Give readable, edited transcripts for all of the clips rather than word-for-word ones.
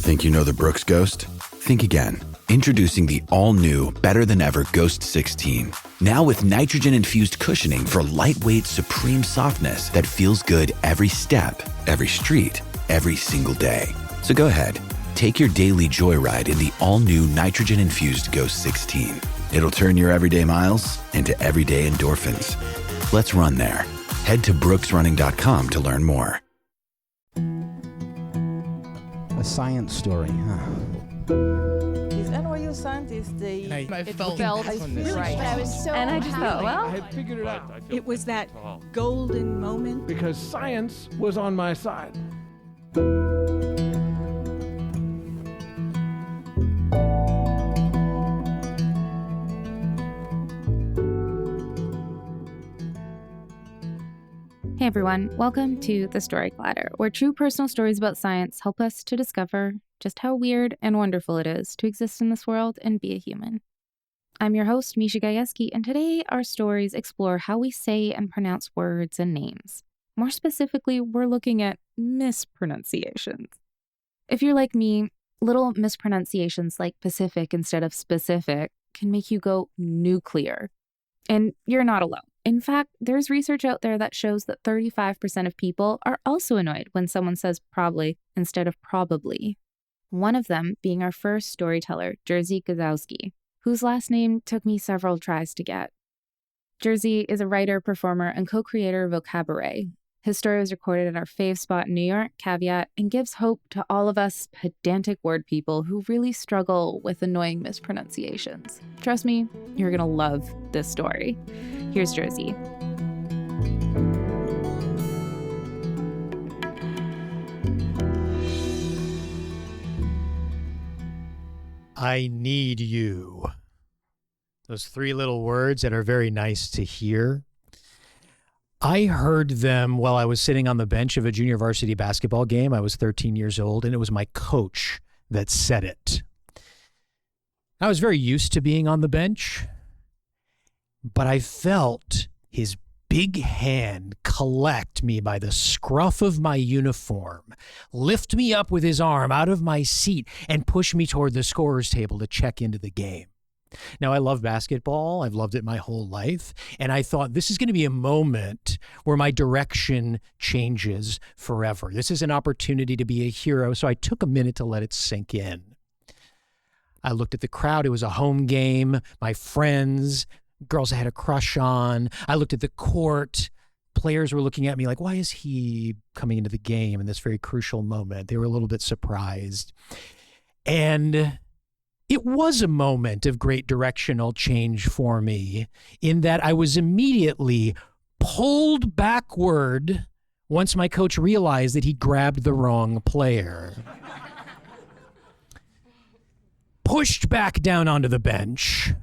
Think you know the Brooks Ghost? Think again. Introducing the all-new, better-than-ever Ghost 16. Now with nitrogen-infused cushioning for lightweight, supreme softness that feels good every step, every street, every single day. So go ahead, take your daily joyride in the all-new nitrogen-infused Ghost 16. It'll turn your everyday miles into everyday endorphins. Let's run there. Head to brooksrunning.com to learn more. A science story, huh? These NYU scientists, I felt really right. I was so And I just thought, well, I had figured it out It was that golden moment. because science was on my side. Hey everyone, welcome to The Story Clatter, where true personal stories about science help us to discover just how weird and wonderful it is to exist in this world and be a human. I'm your host, Jerzy Gwiazdowski, and today our stories explore how we say and pronounce words and names. More specifically, we're looking at mispronunciations. If you're like me, little mispronunciations like Pacific instead of specific can make you go nuclear. And you're not alone. In fact, there's research out there that shows that 35% of people are also annoyed when someone says probably instead of probably. One of them being our first storyteller, Jerzy Gwiazdowski, whose last name took me several tries to get. Jerzy is a writer, performer, and co-creator of Vocabaret. His story was recorded at our fave spot in New York, Caveat, and gives hope to all of us pedantic word people who really struggle with annoying mispronunciations. Trust me, you're gonna love this story. Here's Jerzy. I need you. Those three little words that are very nice to hear. I heard them while I was sitting on the bench of a junior varsity basketball game. I was 13 years old, and it was my coach that said it. I was very used to being on the bench, but I felt his big hand collect me by the scruff of my uniform, lift me up with his arm out of my seat, and push me toward the scorer's table to check into the game. Now, I love basketball. I've loved it my whole life. And I thought this is going to be a moment where my direction changes forever. This is an opportunity to be a hero. So I took a minute to let it sink in. I looked at the crowd. It was a home game. My friends, girls I had a crush on. I looked at the court. Players were looking at me like, why is he coming into the game in this very crucial moment? They were a little bit surprised. And it was a moment of great directional change for me in that I was immediately pulled backward once my coach realized that he grabbed the wrong player. Pushed back down onto the bench,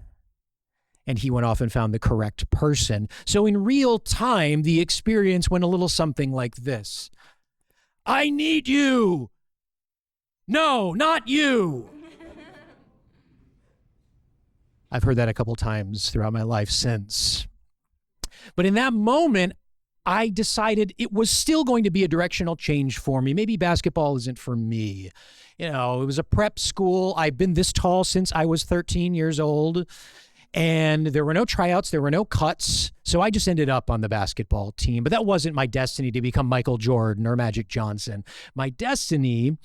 and he went off and found the correct person. So in real time, the experience went a little something like this. I need you. No, not you. I've heard that a couple times throughout my life since. But in that moment, I decided it was still going to be a directional change for me. Maybe basketball isn't for me. You know, it was a prep school. I've been this tall since I was 13 years old. And there were no tryouts. There were no cuts. So I just ended up on the basketball team. But that wasn't my destiny to become Michael Jordan or Magic Johnson. My destiny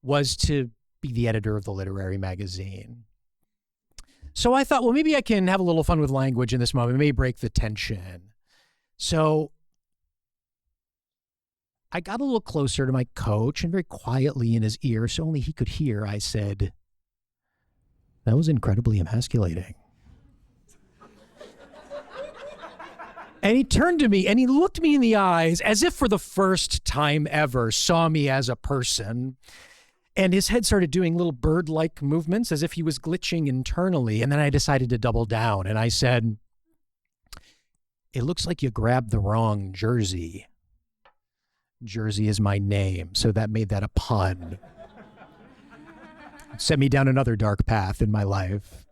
was to be the editor of the literary magazine. So I thought, well, maybe I can have a little fun with language in this moment, maybe break the tension. So I got a little closer to my coach and very quietly in his ear, so only he could hear, I said, that was incredibly emasculating. And he turned to me and he looked me in the eyes as if for the first time ever saw me as a person. And his head started doing little bird-like movements as if he was glitching internally. And then I decided to double down. And I said, it looks like you grabbed the wrong Jerzy. Jerzy is my name. So that made that a pun. Set me down another dark path in my life.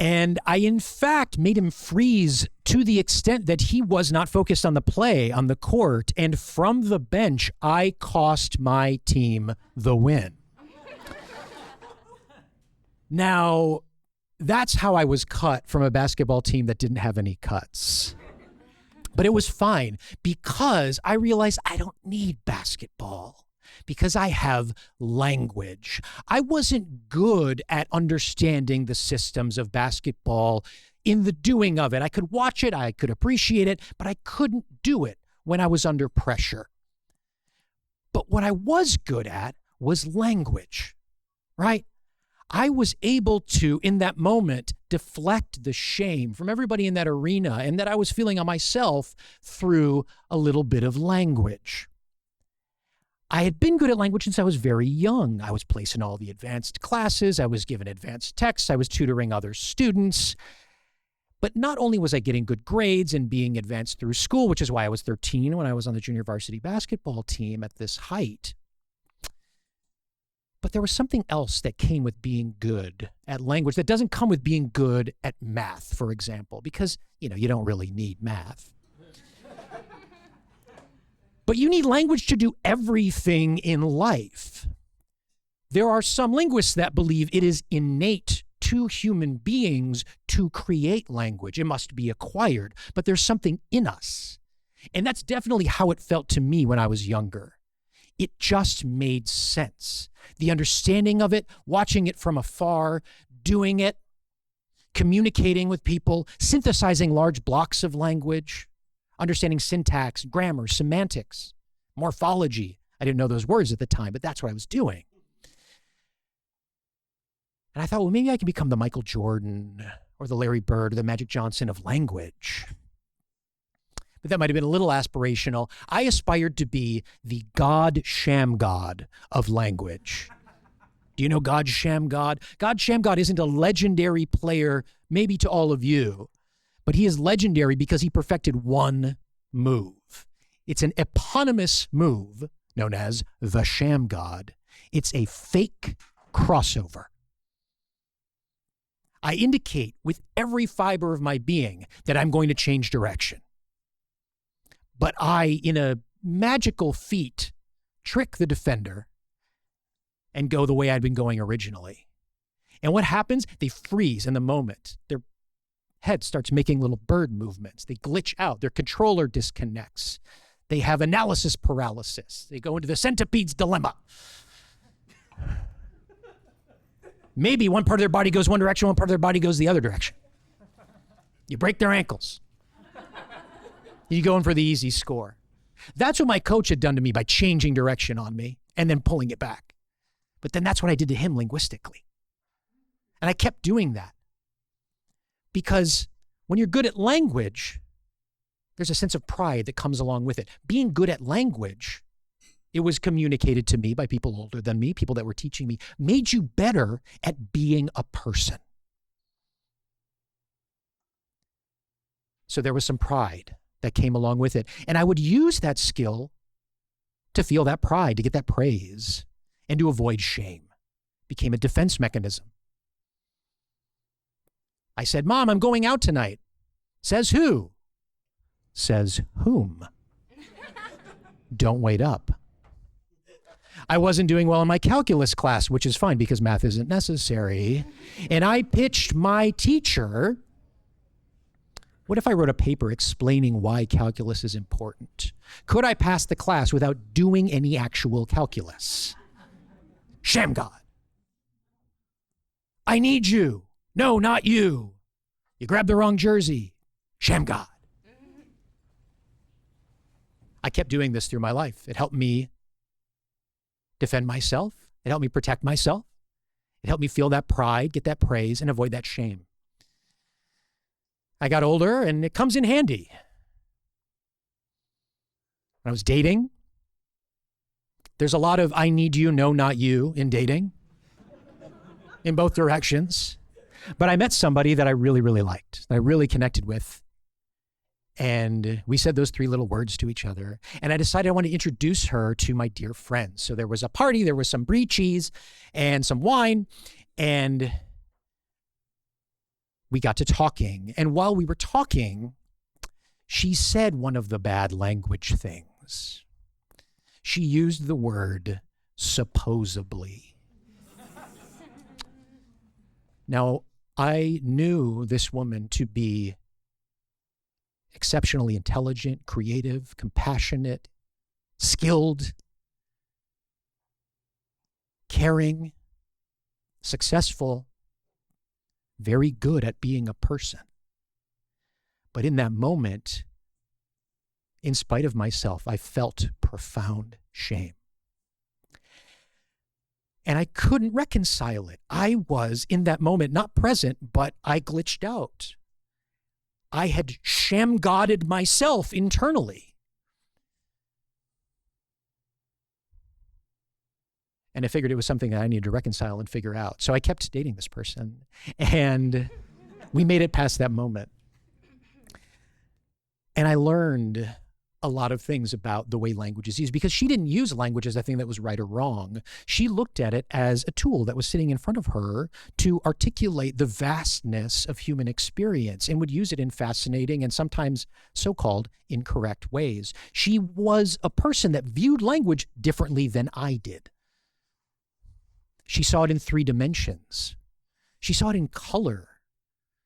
And I, in fact, made him freeze to the extent that he was not focused on the play on the court. And from the bench, I cost my team the win. Now, that's how I was cut from a basketball team that didn't have any cuts. But it was fine because I realized I don't need basketball because I have language. I wasn't good at understanding the systems of basketball in the doing of it. I could watch it, I could appreciate it, but I couldn't do it when I was under pressure. But what I was good at was language, right? I was able to, in that moment, deflect the shame from everybody in that arena and that I was feeling on myself through a little bit of language. I had been good at language since I was very young. I was placed in all the advanced classes. I was given advanced texts. I was tutoring other students. But not only was I getting good grades and being advanced through school, which is why I was 13 when I was on the junior varsity basketball team at this height, but there was something else that came with being good at language that doesn't come with being good at math, for example, because, you don't really need math. But you need language to do everything in life. There are some linguists that believe it is innate to human beings to create language. It must be acquired, but there's something in us. And that's definitely how it felt to me when I was younger. It just made sense. The understanding of it, watching it from afar, doing it, communicating with people, synthesizing large blocks of language, understanding syntax, grammar, semantics, morphology. I didn't know those words at the time, but that's what I was doing. And I thought, well, maybe I could become the Michael Jordan or the Larry Bird or the Magic Johnson of language. But that might have been a little aspirational. I aspired to be the God Shamgod of language. Do you know God Shamgod? God Shamgod isn't a legendary player, maybe to all of you, but he is legendary because he perfected one move. It's an eponymous move known as the Shamgod. It's a fake crossover. I indicate with every fiber of my being that I'm going to change direction. But I, in a magical feat, trick the defender and go the way I'd been going originally. And what happens? They freeze in the moment. Their head starts making little bird movements. They glitch out. Their controller disconnects. They have analysis paralysis. They go into the centipede's dilemma. Maybe one part of their body goes one direction, one part of their body goes the other direction. You break their ankles. You go in for the easy score. That's what my coach had done to me by changing direction on me and then pulling it back. But then that's what I did to him linguistically. And I kept doing that. Because when you're good at language, there's a sense of pride that comes along with it. Being good at language, it was communicated to me by people older than me, people that were teaching me, made you better at being a person. So there was some pride that came along with it. And I would use that skill to feel that pride, to get that praise, and to avoid shame. It became a defense mechanism. I said, Mom, I'm going out tonight. Says who? Says whom? Don't wait up. I wasn't doing well in my calculus class, which is fine because math isn't necessary. And I pitched my teacher, what if I wrote a paper explaining why calculus is important? Could I pass the class without doing any actual calculus? Shamgod. I need you. No, not you. You grabbed the wrong jersey. Shamgod. I kept doing this through my life. It helped me defend myself. It helped me protect myself. It helped me feel that pride, get that praise, and avoid that shame. I got older, and it comes in handy. When I was dating, there's a lot of I need you, no, not you in dating, in both directions. But I met somebody that I really, really liked, that I really connected with. And we said those three little words to each other. And I decided I wanted to introduce her to my dear friends. So there was a party, there was some brie cheese and some wine. And we got to talking. And while we were talking, she said one of the bad language things. She used the word supposably. Now, I knew this woman to be exceptionally intelligent, creative, compassionate, skilled, caring, successful, very good at being a person. But in that moment, in spite of myself, I felt profound shame. And I couldn't reconcile it. I was, in that moment, not present, but I glitched out. I had sham-godded myself internally. And I figured it was something that I needed to reconcile and figure out. So I kept dating this person, and we made it past that moment. And I learned a lot of things about the way language is used, because she didn't use language as a thing that was right or wrong. She looked at it as a tool that was sitting in front of her to articulate the vastness of human experience, and would use it in fascinating and sometimes so-called incorrect ways. She was a person that viewed language differently than I did. She saw it in 3 dimensions. She saw it in color.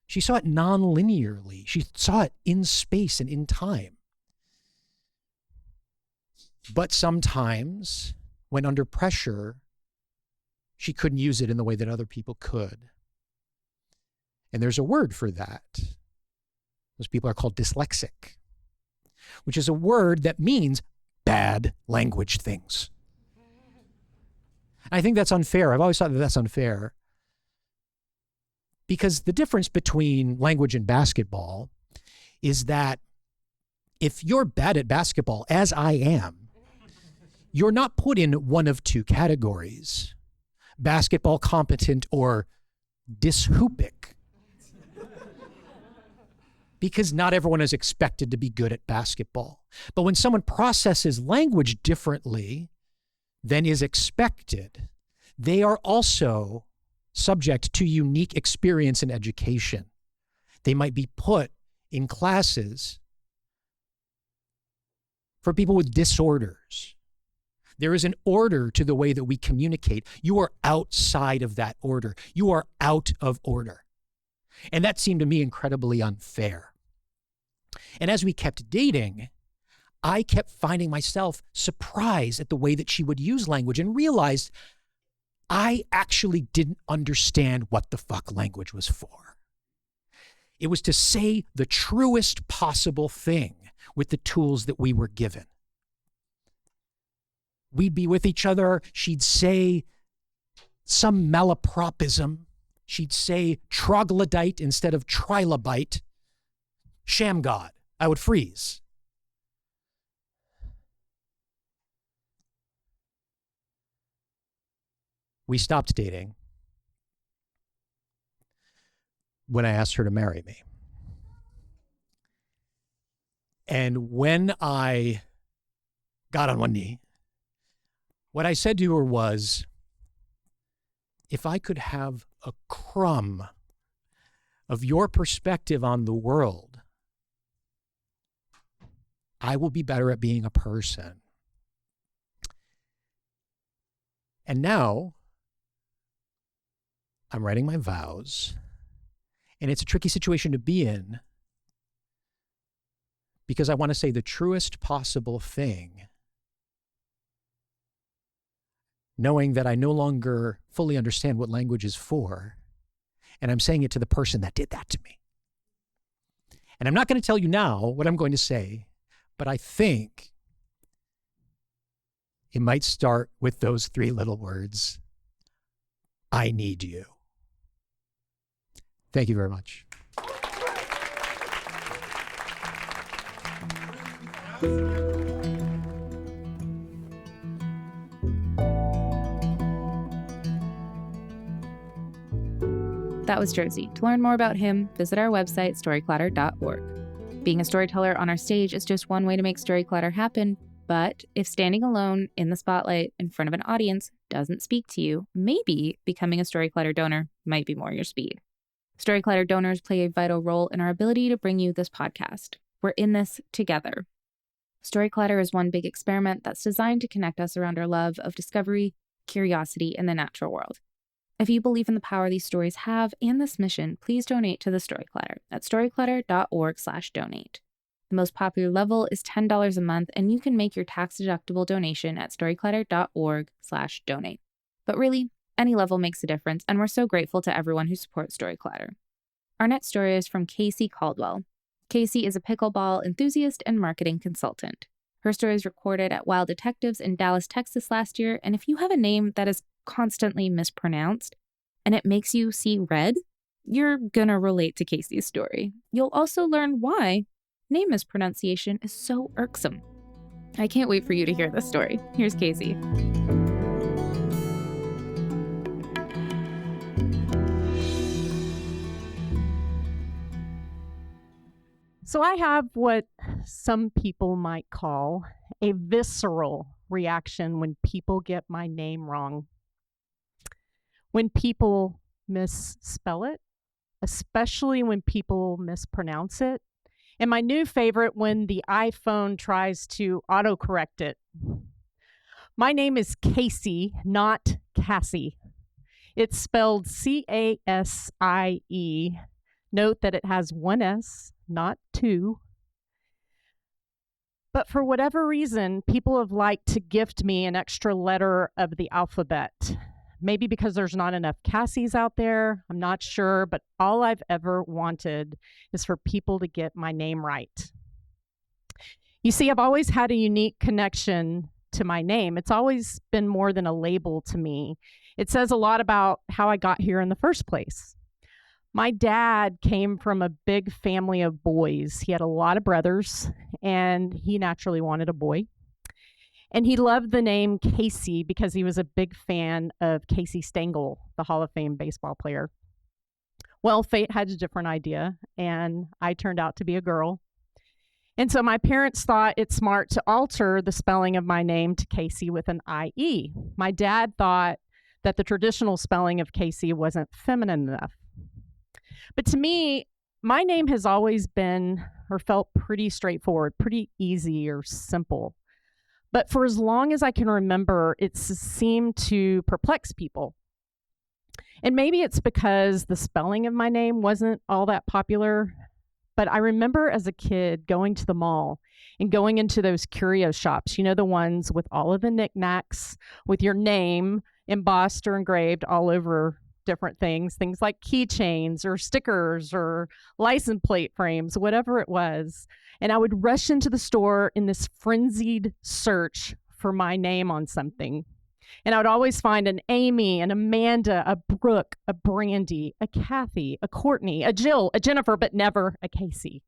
She saw it non-linearly. She saw it in space and in time. But sometimes, when under pressure, she couldn't use it in the way that other people could. And there's a word for that. Those people are called dyslexic, which is a word that means bad language things. I think that's unfair. I've always thought that that's unfair. Because the difference between language and basketball is that if you're bad at basketball, as I am, you're not put in one of 2 categories: basketball competent or dyshoopic. Because not everyone is expected to be good at basketball. But when someone processes language differently than is expected, they are also subject to unique experience and education. They might be put in classes for people with disorders. There is an order to the way that we communicate. You are outside of that order. You are out of order. And that seemed to me incredibly unfair. And as we kept dating, I kept finding myself surprised at the way that she would use language, and realized I actually didn't understand what the fuck language was for. It was to say the truest possible thing with the tools that we were given. We'd be with each other. She'd say some malapropism. She'd say troglodyte instead of trilobite. Sham God. I would freeze. We stopped dating when I asked her to marry me. And when I got on one knee, what I said to her was, if I could have a crumb of your perspective on the world, I will be better at being a person. And now I'm writing my vows, and it's a tricky situation to be in, because I want to say the truest possible thing, knowing that I no longer fully understand what language is for, and I'm saying it to the person that did that to me. And I'm not going to tell you now what I'm going to say, but I think it might start with those 3 little words: I need you. Thank you very much. That was Jerzy. To learn more about him, visit our website, storyclatter.org. Being a storyteller on our stage is just one way to make Storyclatter happen, but if standing alone in the spotlight in front of an audience doesn't speak to you, maybe becoming a Storyclatter donor might be more your speed. Storyclatter donors play a vital role in our ability to bring you this podcast. We're in this together. Storyclatter is one big experiment that's designed to connect us around our love of discovery, curiosity, and the natural world. If you believe in the power these stories have and this mission, please donate to the Storyclatter at storyclatter.org/donate. The most popular level is $10 a month, and you can make your tax-deductible donation at storyclatter.org/donate. But really, any level makes a difference, and we're so grateful to everyone who supports Storyclatter. Our next story is from Casie Caldwell. Casie is a pickleball enthusiast and marketing consultant. Her story was recorded at Wild Detectives in Dallas, Texas last year, and if you have a name that is constantly mispronounced and it makes you see red, you're gonna relate to Casie's story. You'll also learn why name mispronunciation is so irksome. I can't wait for you to hear this story. Here's Casie. So I have what some people might call a visceral reaction when people get my name wrong. When people misspell it, especially when people mispronounce it. And my new favorite, when the iPhone tries to autocorrect it. My name is Casie, not Casie. It's spelled Casie. Note that it has one S, not two. But for whatever reason, people have liked to gift me an extra letter of the alphabet. Maybe because there's not enough Cassies out there, I'm not sure, but all I've ever wanted is for people to get my name right. You see, I've always had a unique connection to my name. It's always been more than a label to me. It says a lot about how I got here in the first place. My dad came from a big family of boys. He had a lot of brothers, and he naturally wanted a boy. And he loved the name Casie because he was a big fan of Casey Stengel, the Hall of Fame baseball player. Well, fate had a different idea, and I turned out to be a girl. And so my parents thought it smart to alter the spelling of my name to Casie with an I-E. My dad thought that the traditional spelling of Casie wasn't feminine enough. But to me, my name has always been or felt pretty straightforward, pretty easy or simple. But for as long as I can remember, it's seemed to perplex people. And maybe it's because the spelling of my name wasn't all that popular. But I remember as a kid going to the mall and going into those curio shops, you know, the ones with all of the knickknacks with your name embossed or engraved all over different things like keychains or stickers or license plate frames, whatever it was. And I would rush into the store in this frenzied search for my name on something. And I would always find an Amy, an Amanda, a Brooke, a Brandy, a Kathy, a Courtney, a Jill, a Jennifer, but never a Casie.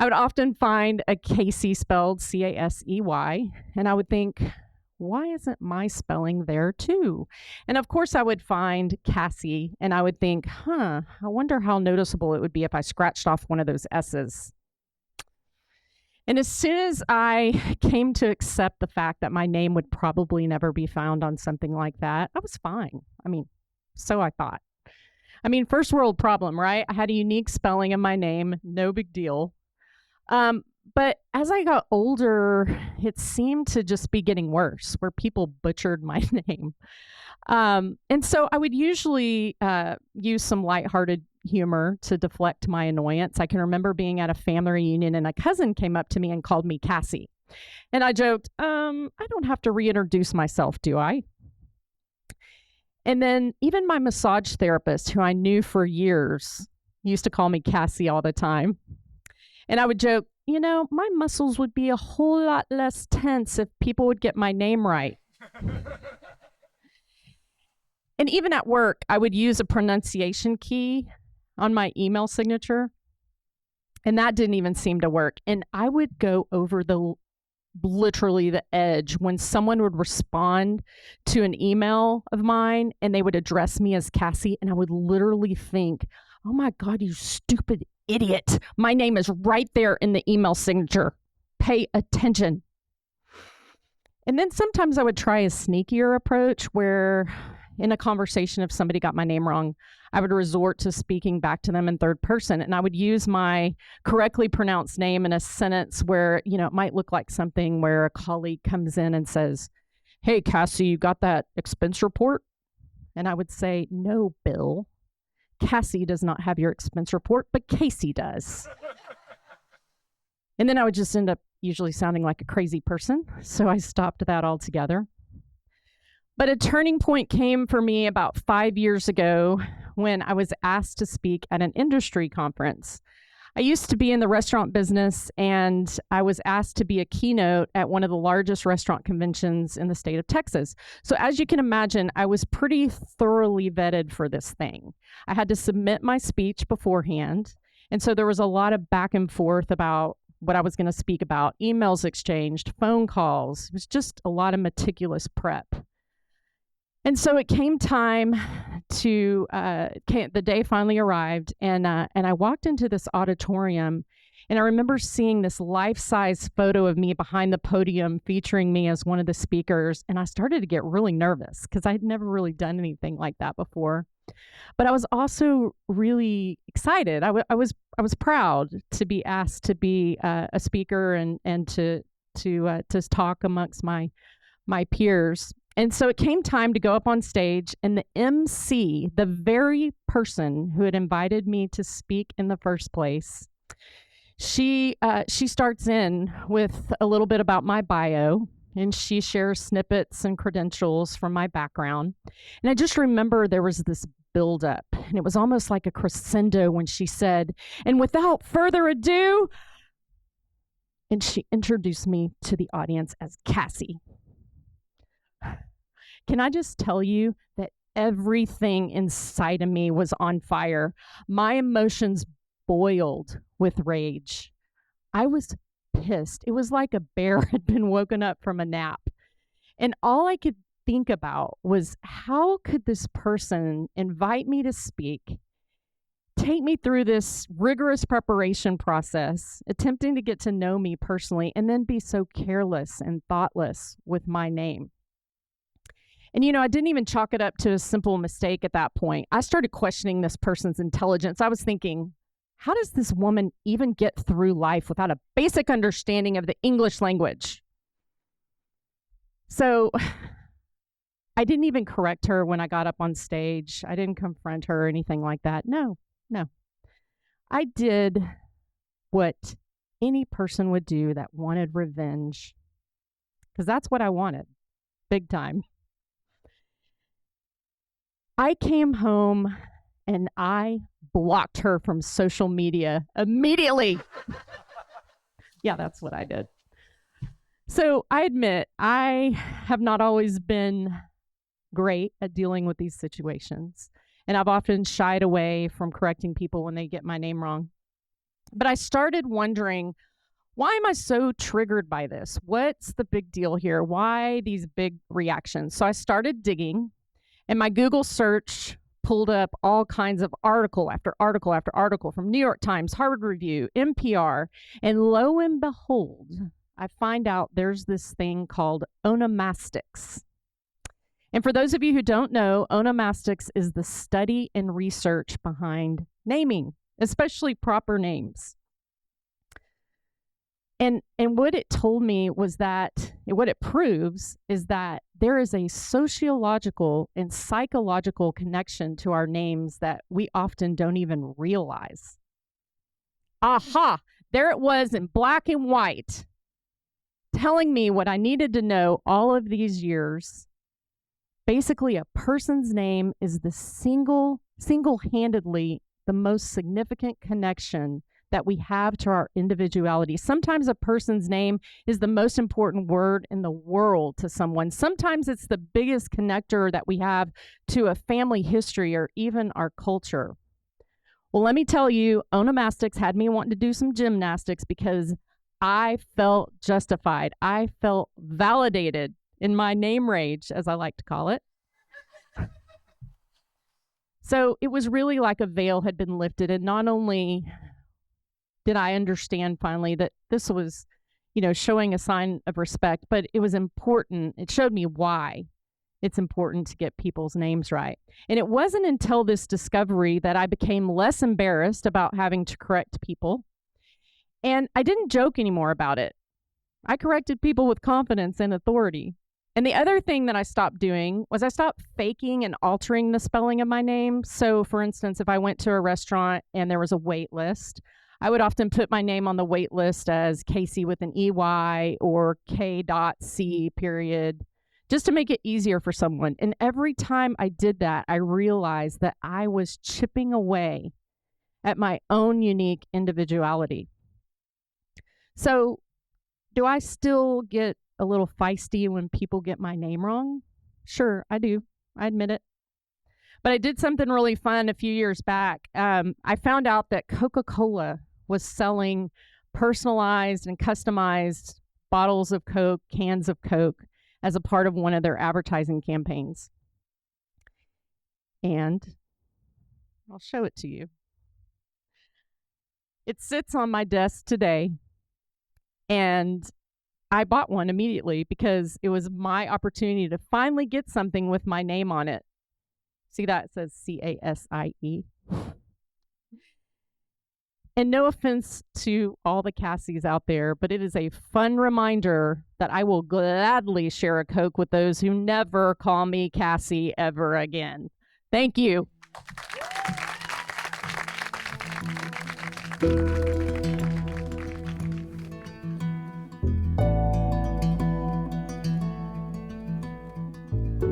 I would often find a Casie spelled C-A-S-E-Y, and I would think, why isn't my spelling there too? And of course I would find Casie, and I would think, I wonder how noticeable it would be if I scratched off one of those S's. And as soon as I came to accept the fact that my name would probably never be found on something like that, I was fine. So I thought. First world problem, right? I had a unique spelling of my name, no big deal. But as I got older, it seemed to just be getting worse, where people butchered my name. And so I would usually use some lighthearted humor to deflect my annoyance. I can remember being at a family reunion and a cousin came up to me and called me Casie. And I joked, I don't have to reintroduce myself, do I? And then even my massage therapist, who I knew for years, used to call me Casie all the time. And I would joke, my muscles would be a whole lot less tense if people would get my name right. And even at work, I would use a pronunciation key on my email signature, and that didn't even seem to work. And I would go over literally the edge when someone would respond to an email of mine and they would address me as Casie, and I would literally think, oh my God, you stupid idiot. My name is right there in the email signature. Pay attention. And then sometimes I would try a sneakier approach where in a conversation, if somebody got my name wrong, I would resort to speaking back to them in third person. And I would use my correctly pronounced name in a sentence where, it might look like something where a colleague comes in and says, "Hey, Casie, you got that expense report?" And I would say, "No, Bill. Casie does not have your expense report, but Casie does." And then I would just end up usually sounding like a crazy person. So I stopped that altogether. But a turning point came for me about 5 years ago when I was asked to speak at an industry conference. I used to be in the restaurant business, and I was asked to be a keynote at one of the largest restaurant conventions in the state of Texas. So as you can imagine, I was pretty thoroughly vetted for this thing. I had to submit my speech beforehand, and so there was a lot of back and forth about what I was going to speak about, emails exchanged, phone calls. It was just a lot of meticulous prep. And so it came time to, the day finally arrived, and I walked into this auditorium, and I remember seeing this life-size photo of me behind the podium featuring me as one of the speakers, and I started to get really nervous because I'd never really done anything like that before. But I was also really excited. I was proud to be asked to be a speaker and to talk amongst my peers. And so it came time to go up on stage, and the MC, the very person who had invited me to speak in the first place, she starts in with a little bit about my bio, and she shares snippets and credentials from my background. And I just remember there was this buildup, and it was almost like a crescendo when she said, "And without further ado," and she introduced me to the audience as Casie. Can I just tell you that everything inside of me was on fire? My emotions boiled with rage. I was pissed. It was like a bear had been woken up from a nap. And all I could think about was, how could this person invite me to speak, take me through this rigorous preparation process, attempting to get to know me personally, and then be so careless and thoughtless with my name? And, I didn't even chalk it up to a simple mistake at that point. I started questioning this person's intelligence. I was thinking, how does this woman even get through life without a basic understanding of the English language? So I didn't even correct her when I got up on stage. I didn't confront her or anything like that. No. I did what any person would do that wanted revenge, because that's what I wanted, big time. I came home and I blocked her from social media immediately. Yeah, that's what I did. So I admit I have not always been great at dealing with these situations, and I've often shied away from correcting people when they get my name wrong. But I started wondering, why am I so triggered by this? What's the big deal here? Why these big reactions? So I started digging. And my Google search pulled up all kinds of article after article after article from New York Times, Harvard Review, NPR. And lo and behold, I find out there's this thing called onomastics. And for those of you who don't know, onomastics is the study and research behind naming, especially proper names. And what it told me was that, what it proves is that there is a sociological and psychological connection to our names that we often don't even realize. Aha! There it was in black and white, telling me what I needed to know all of these years. Basically, a person's name is the single-handedly the most significant connection that we have to our individuality. Sometimes a person's name is the most important word in the world to someone. Sometimes it's the biggest connector that we have to a family history or even our culture. Well, let me tell you, onomastics had me wanting to do some gymnastics because I felt justified. I felt validated in my name rage, as I like to call it. So it was really like a veil had been lifted, and not only did I understand finally that this was, showing a sign of respect, but it was important. It showed me why it's important to get people's names right. And it wasn't until this discovery that I became less embarrassed about having to correct people. And I didn't joke anymore about it. I corrected people with confidence and authority. And the other thing that I stopped doing was I stopped faking and altering the spelling of my name. So, for instance, if I went to a restaurant and there was a wait list, I would often put my name on the wait list as Casie with an EY or K.C. period, just to make it easier for someone. And every time I did that, I realized that I was chipping away at my own unique individuality. So, do I still get a little feisty when people get my name wrong? Sure, I do. I admit it. But I did something really fun a few years back. I found out that Coca-Cola was selling personalized and customized bottles of Coke, cans of Coke, as a part of one of their advertising campaigns. And I'll show it to you. It sits on my desk today, and I bought one immediately because it was my opportunity to finally get something with my name on it. See that? It says CASIE. And no offense to all the Cassies out there, but it is a fun reminder that I will gladly share a Coke with those who never call me Casie ever again. Thank you.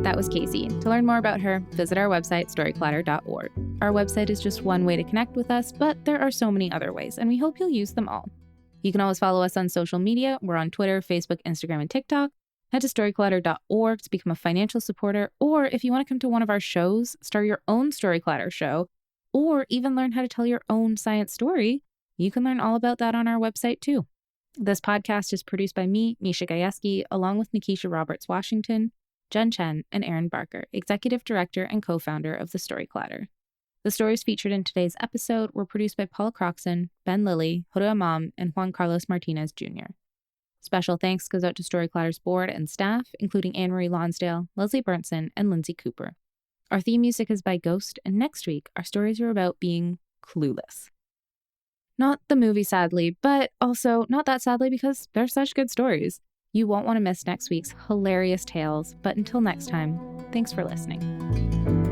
That was Casie. To learn more about her, visit our website, storyclatter.org. Our website is just one way to connect with us, but there are so many other ways, and we hope you'll use them all. You can always follow us on social media. We're on Twitter, Facebook, Instagram, and TikTok. Head to storyclatter.org to become a financial supporter, or if you want to come to one of our shows, start your own Storyclatter show, or even learn how to tell your own science story, you can learn all about that on our website too. This podcast is produced by me, Jerzy Gwiazdowski, along with Nikisha Roberts-Washington, Jen Chen, and Aaron Barker, Executive Director and co-founder of The Storyclatter. The stories featured in today's episode were produced by Paula Croxon, Ben Lilly, Hoda Imam, and Juan Carlos Martinez Jr. Special thanks goes out to Storyclatter's board and staff, including Anne-Marie Lonsdale, Leslie Burnson, and Lindsay Cooper. Our theme music is by Ghost, and next week, our stories are about being clueless. Not the movie, sadly, but also not that sadly because they're such good stories. You won't want to miss next week's hilarious tales, but until next time, thanks for listening.